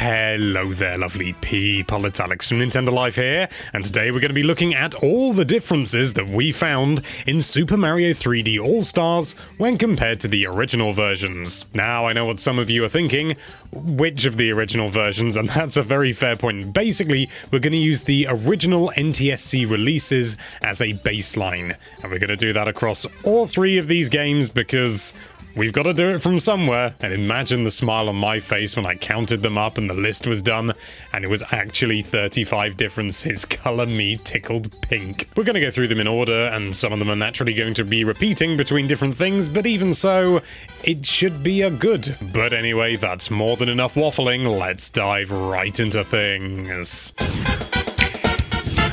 Hello there, lovely people. It's Alex from Nintendo Life here, and today we're going to be looking at all the differences that we found in Super Mario 3D All-Stars when compared to the original versions. Now, I know what some of you are thinking, which of the original versions, and that's a very fair point. Basically, we're going to use the original NTSC releases as a baseline, and we're going to do that across all three of these games because we've got to do it from somewhere. And imagine the smile on my face when I counted them up and the list was done, and it was actually 35 differences. Color me tickled pink. We're going to go through them in order, and some of them are naturally going to be repeating between different things, but even so, it should be a good. But anyway, that's more than enough waffling. Let's dive right into things.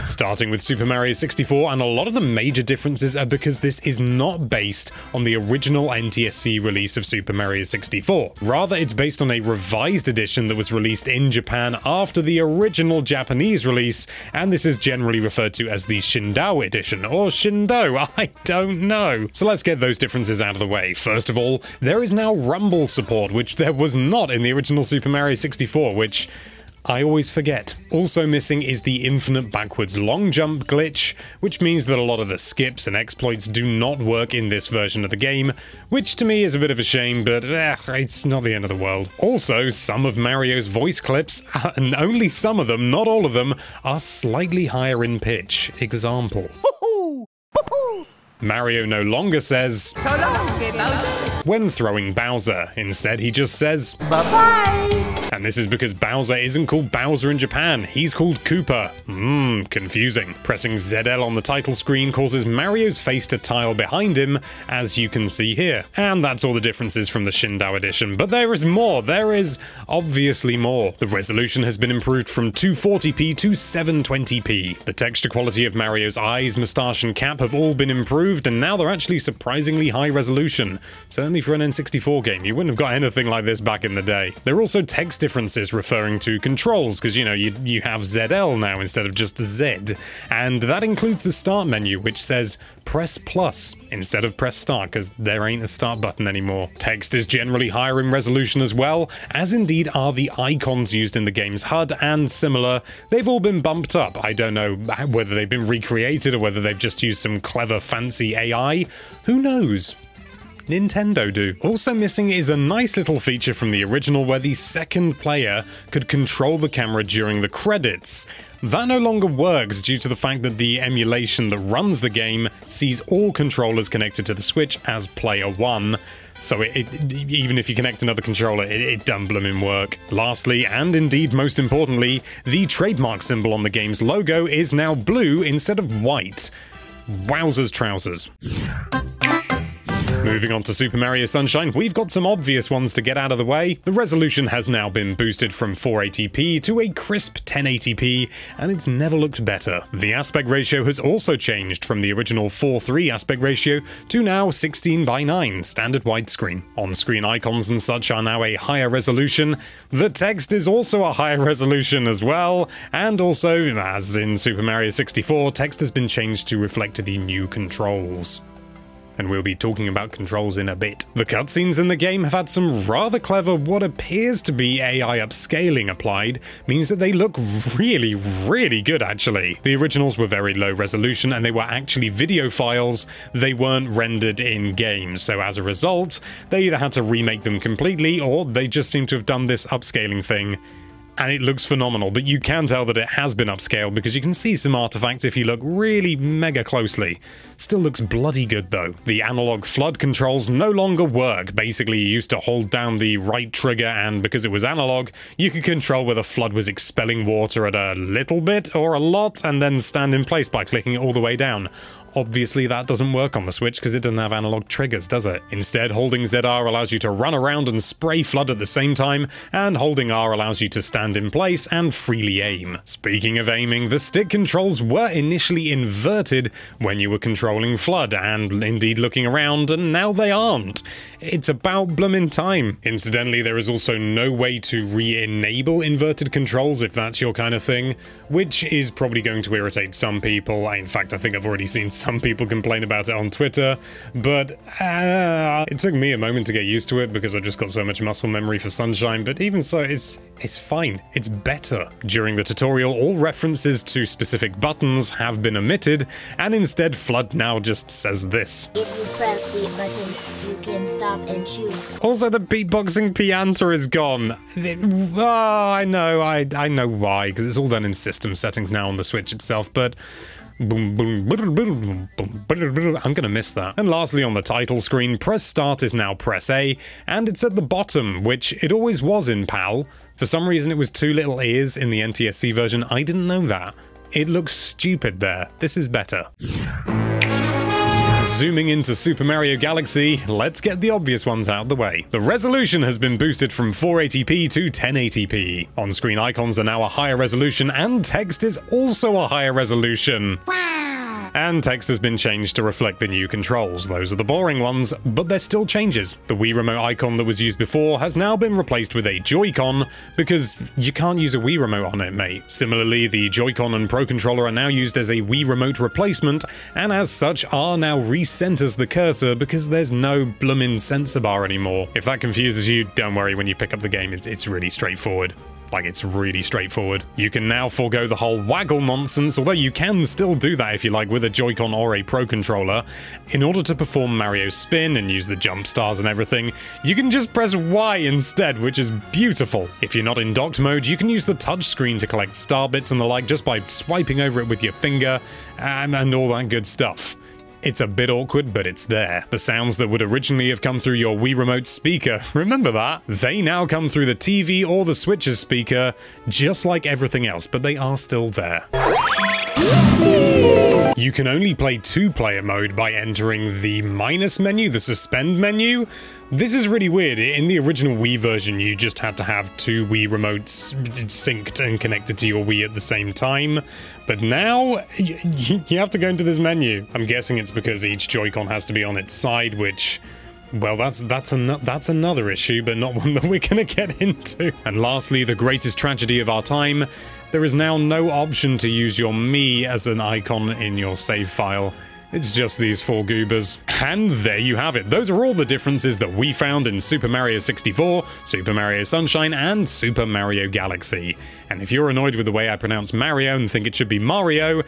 Starting with Super Mario 64, and a lot of the major differences are because this is not based on the original NTSC release of Super Mario 64. Rather, it's based on a revised edition that was released in Japan after the original Japanese release, and this is generally referred to as the Shindao edition, or Shindo, I don't know. So let's get those differences out of the way. First of all, there is now rumble support, which there was not in the original Super Mario 64, which I always forget. Also missing is the infinite backwards long jump glitch, which means that a lot of the skips and exploits do not work in this version of the game, which to me is a bit of a shame, but it's not the end of the world. Also, some of Mario's voice clips, and only some of them, not all of them, are slightly higher in pitch. Example. Mario no longer says when throwing Bowser. Instead, he just says bye-bye. And this is because Bowser isn't called Bowser in Japan, he's called Koopa. Confusing. Pressing ZL on the title screen causes Mario's face to tile behind him, as you can see here. And that's all the differences from the Shindao edition, but there is more. There is obviously more. The resolution has been improved from 240p to 720p. The texture quality of Mario's eyes, moustache, and cap have all been improved, and now they're actually surprisingly high resolution. Certainly for an N64 game, you wouldn't have got anything like this back in the day. There are also text differences referring to controls, because you know, you have ZL now instead of just Z, and that includes the start menu, which says press plus instead of press start, because there ain't a start button anymore. Text is generally higher in resolution as well, as indeed are the icons used in the game's HUD, and similar, they've all been bumped up. I don't know whether they've been recreated or whether they've just used some clever fancy AI. Who knows? Nintendo do. Also missing is a nice little feature from the original where the second player could control the camera during the credits. That no longer works due to the fact that the emulation that runs the game sees all controllers connected to the Switch as player one. So even if you connect another controller, it don't bloomin' work. Lastly, and indeed most importantly, the trademark symbol on the game's logo is now blue instead of white. Wowzers trousers. Moving on to Super Mario Sunshine, we've got some obvious ones to get out of the way. The resolution has now been boosted from 480p to a crisp 1080p, and it's never looked better. The aspect ratio has also changed from the original 4:3 aspect ratio to now 16:9 standard widescreen. On-screen icons and such are now a higher resolution. The text is also a higher resolution as well, and also, as in Super Mario 64, text has been changed to reflect the new controls. And we'll be talking about controls in a bit. The cutscenes in the game have had some rather clever, what appears to be AI upscaling applied, means that they look really, really good actually. The originals were very low resolution and they were actually video files, they weren't rendered in game, so as a result, they either had to remake them completely or they just seem to have done this upscaling thing. And it looks phenomenal, but you can tell that it has been upscaled because you can see some artifacts if you look really mega closely. Still looks bloody good though. The analog flood controls no longer work. Basically, you used to hold down the right trigger, and because it was analog, you could control whether flood was expelling water at a little bit or a lot, and then stand in place by clicking it all the way down. Obviously that doesn't work on the Switch because it doesn't have analog triggers, does it? Instead, holding ZR allows you to run around and spray flood at the same time, and holding R allows you to stand in place and freely aim. Speaking of aiming, the stick controls were initially inverted when you were controlling flood, and indeed looking around, and now they aren't. It's about bloomin' time. Incidentally, there is also no way to re-enable inverted controls if that's your kind of thing, which is probably going to irritate some people. In fact, I think I've already seen some people complain about it on Twitter, but it took me a moment to get used to it because I just got so much muscle memory for Sunshine, but even so, it's fine. It's better. During the tutorial, all references to specific buttons have been omitted, and instead Flood now just says this. If you press the button, you can stop and choose. Also, the beatboxing pianta is gone. I know why, because it's all done in system settings now on the Switch itself, but I'm gonna miss that. And lastly, on the title screen, press start is now press A, and it's at the bottom, which it always was in PAL. For some reason, it was 2 little ears in the NTSC version. I didn't know that. It looks stupid there. This is better. Zooming into Super Mario Galaxy, let's get the obvious ones out of the way. The resolution has been boosted from 480p to 1080p. On-screen icons are now a higher resolution, and text is also a higher resolution. And text has been changed to reflect the new controls. Those are the boring ones, but they're still changes. The Wii Remote icon that was used before has now been replaced with a Joy-Con, because you can't use a Wii Remote on it, mate. Similarly, the Joy-Con and Pro Controller are now used as a Wii Remote replacement, and as such are now recenters the cursor because there's no bloomin' sensor bar anymore. If that confuses you, don't worry, when you pick up the game, it's really straightforward. Like, it's really straightforward. You can now forego the whole waggle nonsense, although you can still do that if you like with a Joy-Con or a Pro Controller. In order to perform Mario's spin and use the jump stars and everything, you can just press Y instead, which is beautiful. If you're not in docked mode, you can use the touchscreen to collect star bits and the like just by swiping over it with your finger, and all that good stuff. It's a bit awkward, but it's there. The sounds that would originally have come through your Wii Remote speaker, remember that? They now come through the TV or the Switch's speaker, just like everything else, but they are still there. You can only play 2-player mode by entering the minus menu, the suspend menu. This is really weird. In the original Wii version, you just had to have 2 Wii remotes synced and connected to your Wii at the same time. But now, you have to go into this menu. I'm guessing it's because each Joy-Con has to be on its side, which... well, that's another issue, but not one that we're gonna get into. And lastly, the greatest tragedy of our time, there is now no option to use your Mii as an icon in your save file. It's just these 4 goobers. And there you have it. Those are all the differences that we found in Super Mario 64, Super Mario Sunshine, and Super Mario Galaxy. And if you're annoyed with the way I pronounce Mario and think it should be Mario,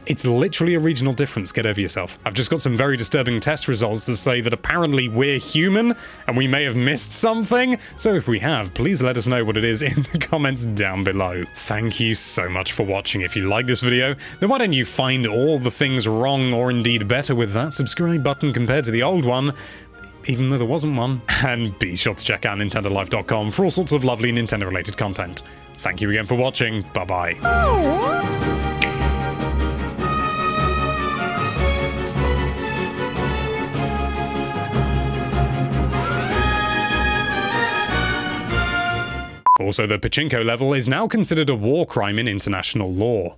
it's literally a regional difference, get over yourself. I've just got some very disturbing test results that say that apparently we're human, and we may have missed something, so if we have, please let us know what it is in the comments down below. Thank you so much for watching. If you like this video, then why don't you find all the things wrong, or indeed better, with that subscribe button compared to the old one, even though there wasn't one. And be sure to check out NintendoLife.com for all sorts of lovely Nintendo-related content. Thank you again for watching. Bye-bye. Also, the pachinko level is now considered a war crime in international law.